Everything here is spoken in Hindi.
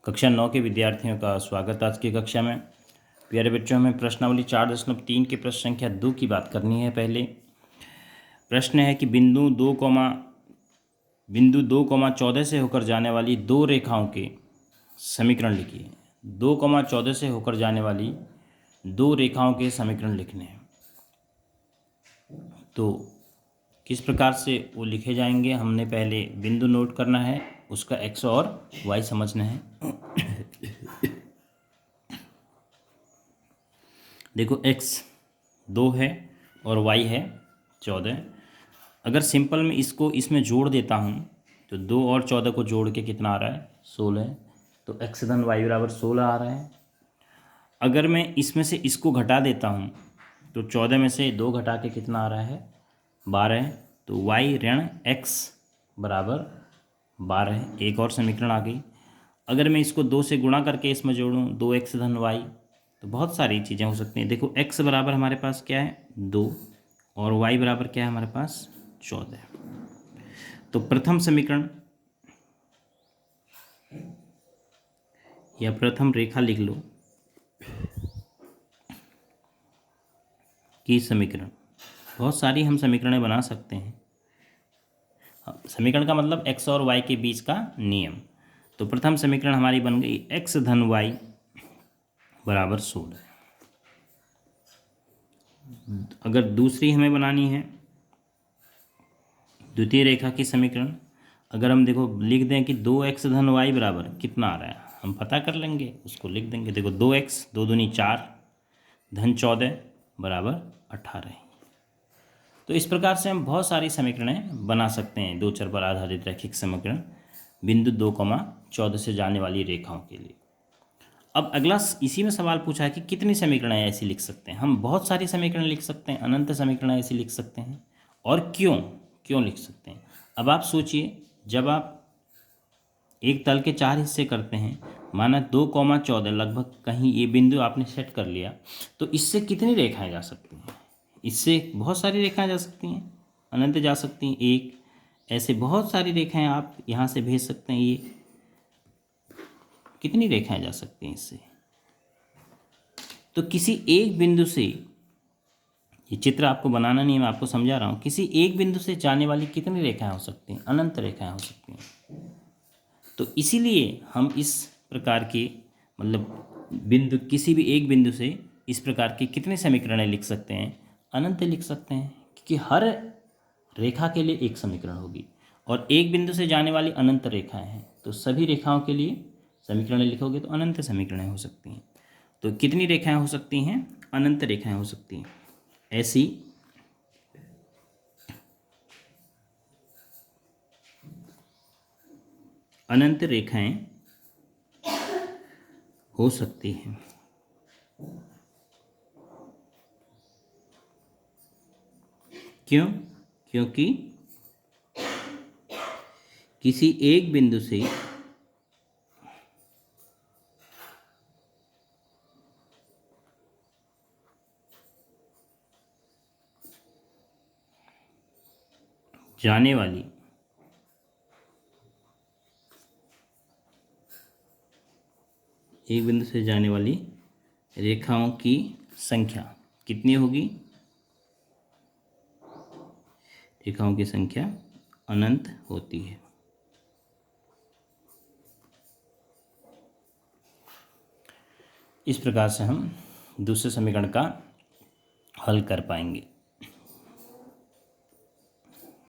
कक्षा 9 के विद्यार्थियों का स्वागत आज की कक्षा में। प्यारे बच्चों, हमें प्रश्नावली 4.3 के प्रश्न संख्या 2 की बात करनी है। पहले प्रश्न है कि बिंदु 2,14 से होकर जाने वाली दो रेखाओं के समीकरण लिखिए। 2,14 से होकर जाने वाली दो रेखाओं के समीकरण लिखने हैं। तो किस प्रकार से वो लिखे जाएंगे, हमने पहले बिंदु नोट करना है, उसका एक्स और वाई समझना है। देखो, x 2 है और y है 14। अगर सिंपल में इसको इसमें जोड़ देता हूँ तो 2 और 14 को जोड़ के कितना आ रहा है, 16। तो x धन y बराबर 16 आ रहा है। अगर मैं इसमें से इसको घटा देता हूँ तो 14 में से 2 घटा के कितना आ रहा है, 12। तो y ऋण x बराबर 12। एक और समीकरण आ गई। अगर मैं इसको 2 से गुणा करके इसमें जोड़ूँ, 2x धन y, तो बहुत सारी चीज़ें हो सकती हैं। देखो, x बराबर हमारे पास क्या है, 2, और y बराबर क्या है हमारे पास, 14। तो प्रथम समीकरण या प्रथम रेखा लिख लो कि समीकरण, बहुत सारी हम समीकरणें बना सकते हैं। समीकरण का मतलब x और y के बीच का नियम। तो प्रथम समीकरण हमारी बन गई x धन y बराबर 16। अगर दूसरी हमें बनानी है द्वितीय रेखा की समीकरण, अगर हम देखो लिख दें कि 2x धन y बराबर कितना आ रहा है, हम पता कर लेंगे, उसको लिख देंगे। देखो, 2x 2 दूनी 4 धन 14 बराबर 18। तो इस प्रकार से हम बहुत सारी समीकरणें बना सकते हैं, दो चर पर आधारित रैखिक समीकरण बिंदु 2,14 से जाने वाली रेखाओं के लिए। अब अगला इसी में सवाल पूछा है कि कितनी समीकरणें ऐसी लिख सकते हैं। हम बहुत सारी समीकरण लिख सकते हैं, अनंत समीकरण ऐसी लिख सकते हैं। और क्यों लिख सकते हैं। अब आप सोचिए, जब आप एक तल के 4 हिस्से करते हैं, माना 2,14 लगभग कहीं ये बिंदु आपने सेट कर लिया, तो इससे कितनी रेखाएं जा सकती हैं। इससे बहुत सारी रेखाएं जा सकती हैं, अनंत जा सकती हैं। एक ऐसे बहुत सारी रेखाएं आप यहाँ से भेज सकते हैं। ये कितनी रेखाएं जा सकती हैं इससे। तो किसी एक बिंदु से, ये चित्र आपको बनाना नहीं है, मैं आपको समझा रहा हूँ, किसी एक बिंदु से जाने वाली कितनी रेखाएं हो सकती हैं, अनंत रेखाएं हो सकती हैं। तो इसीलिए हम इस प्रकार की, मतलब बिंदु, किसी भी एक बिंदु से इस प्रकार की कितने समीकरणें लिख सकते हैं, अनंत लिख सकते हैं, क्योंकि हर रेखा के लिए एक समीकरण होगी और एक बिंदु से जाने वाली अनंत रेखाएं हैं। तो सभी रेखाओं के लिए समीकरणें लिखोगे तो अनंत समीकरणें हो सकती हैं। तो कितनी रेखाएं हो सकती हैं, अनंत रेखाएं हो सकती हैं। ऐसी अनंत रेखाएं हो सकती हैं। क्यों? क्योंकि किसी एक बिंदु से जाने वाली रेखाओं की संख्या कितनी होगी, रेखाओं की संख्या अनंत होती है। इस प्रकार से हम दूसरे समीकरण का हल कर पाएंगे।